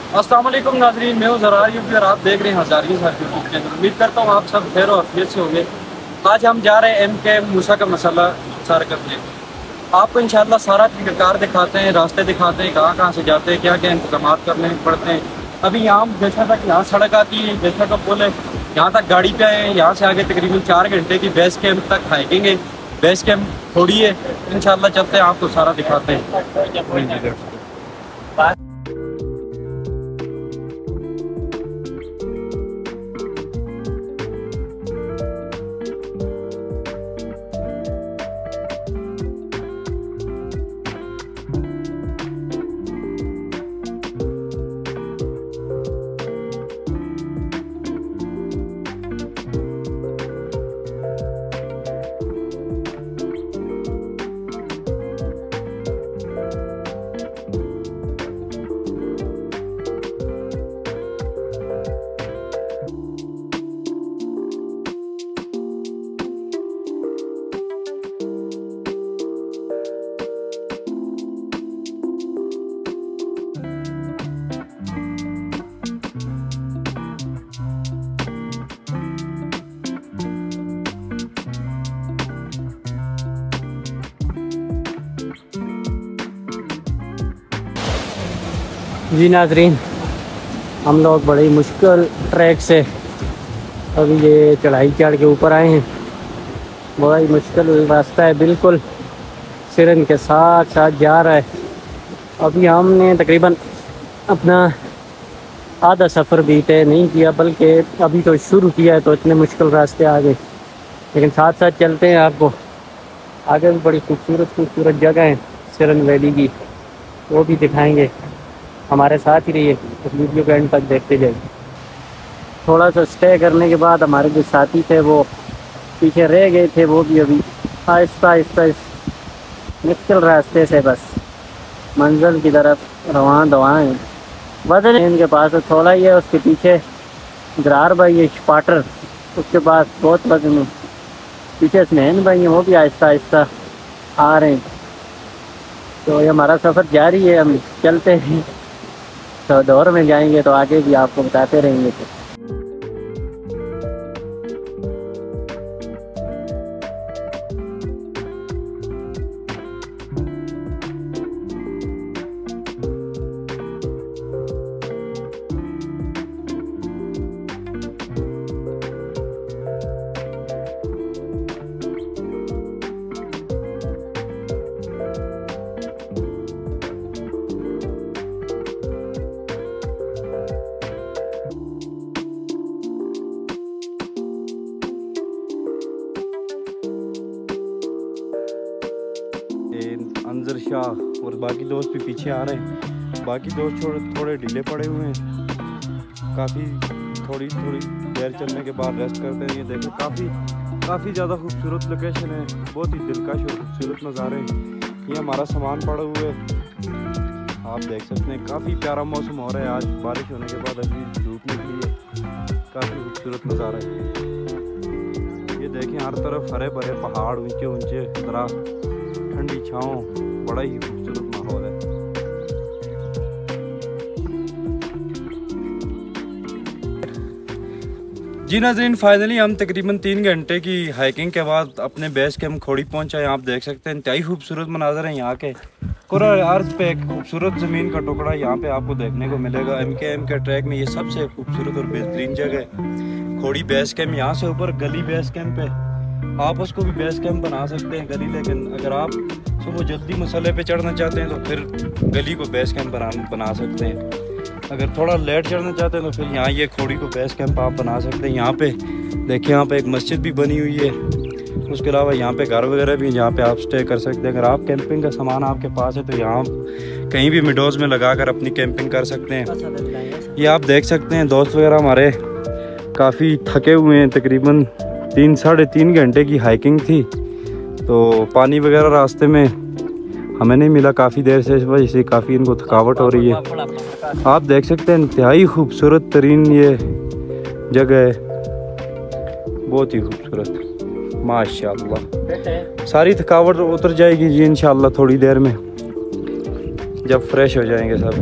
अस्सलाम वालेकुम नाज़रीन, मैं हूँ ज़रार यूपी और आप देख रहे हैं हज़ारियों सर यूट्यूब चैनल। उम्मीद करता हूँ आप सब खैर और आफियत से होंगे। आज हम जा रहे हैं MK मूसा का मसाला सर करने। आपको इंशाल्लाह सारा तरीक़ाकार दिखाते हैं, रास्ते दिखाते हैं, कहाँ कहाँ से जाते हैं, क्या क्या इंतजाम करने पड़ते हैं। अभी यहाँ जैसा तक यहाँ सड़क आती है, जैसा का पुल है, यहाँ तक गाड़ी पे आए हैं। यहाँ से आगे तकरीबन 4 घंटे की बेस कैंप तक हाइकिंग है। बेस कैंप थोड़ी है, इंशाल्लाह चलते हैं, आपको सारा दिखाते हैं। जी नाज़रीन, हम लोग बड़ी मुश्किल ट्रैक से अभी ये चढ़ाई चढ़ के ऊपर आए हैं। बड़ा ही मुश्किल रास्ता है, बिल्कुल सिरन के साथ साथ जा रहा है। अभी हमने तकरीबन अपना आधा सफ़र भी तय नहीं किया, बल्कि अभी तो शुरू किया है, तो इतने मुश्किल रास्ते आ गए। लेकिन साथ साथ चलते हैं, आपको आगे भी बड़ी खूबसूरत जगह है सिरन वैली की, वो भी दिखाएंगे। हमारे साथ ही रहिए, इस वीडियो के एंड तक देखते जाइए। थोड़ा सा स्टे करने के बाद हमारे जो साथी थे वो पीछे रह गए थे, वो भी अभी आहिस्ता आहिस्ता इस मुश्किल रास्ते से बस मंजिल की तरफ रवान हैं। वजन इनके पास तो थोड़ा ही है, उसके पीछे जरार भाई है स्पाटर, उसके पास बहुत वजन है। पीछे स्नैन भाई हैं, वो भी आहिस्ता आहिस्ता आ रहे हैं। तो ये हमारा सफ़र जारी है, हम चलते हैं। तो दौर में जाएंगे तो आगे भी आपको बताते रहेंगे। अंजर शाह और बाकी दोस्त भी पीछे आ रहे हैं। बाकी दोस्त थोड़े ढीले पड़े हुए हैं। थोड़ी देर चलने के बाद रेस्ट करते हैं। ये देखो काफ़ी ज़्यादा खूबसूरत लोकेशन है, बहुत ही दिलकश और खूबसूरत नज़ारे हैं। ये हमारा सामान पड़ा हुआ है, आप देख सकते हैं। काफ़ी प्यारा मौसम हो रहा है आज, बारिश होने के बाद अभी धूप निकली है। काफ़ी खूबसूरत नज़ारा है। ये देखें, हर तरफ हरे भरे पहाड़, ऊंचे दरख्त, ठंडी छाँव, बड़ा ही खूबसूरत माहौल है। जी नाज़रीन, फाइनली हम तकरीबन 3 घंटे की हाइकिंग के बाद अपने बेस कैंप खोड़ी पहुंचा है। आप देख सकते हैं, इंतहाई खूबसूरत मनाजर हैं यहाँ के। पूरा अर्ज पे एक खूबसूरत ज़मीन का टुकड़ा यहाँ पे आपको देखने को मिलेगा। MK के ट्रैक में ये सबसे खूबसूरत और बेहतरीन जगह है खोड़ी बेस कैंप। यहाँ से ऊपर गली बेस कैंप है, आप उसको भी बेस कैंप बना सकते हैं गली। लेकिन अगर आप सुबह जल्दी मसले पे चढ़ना चाहते हैं तो फिर गली को बेस कैंप बना सकते हैं। अगर थोड़ा लेट चढ़ना चाहते हैं तो फिर यहाँ ये खोड़ी को बेस कैंप आप बना सकते हैं। यहाँ पे देखिए, यहाँ पे एक मस्जिद भी बनी हुई है। उसके अलावा यहाँ पे घर वगैरह भी जहाँ पे आप स्टे कर सकते हैं। अगर आप कैंपिंग का सामान आपके पास है तो यहाँ कहीं भी मिडोज़ में लगा कर अपनी कैंपिंग कर सकते हैं। ये आप देख सकते हैं, दोस्त वगैरह हमारे काफ़ी थके हुए हैं। तकरीबन 3 साढ़े 3 घंटे की हाइकिंग थी, तो पानी वगैरह रास्ते में हमें नहीं मिला काफ़ी देर से, इस वजह से काफ़ी इनको थकावट हो रही है। आप देख सकते हैं, इंतहाई खूबसूरत तरीन ये जगह है, बहुत ही खूबसूरत माशाल्लाह। सारी थकावट उतर जाएगी जी इंशाल्लाह थोड़ी देर में, जब फ्रेश हो जाएंगे सब।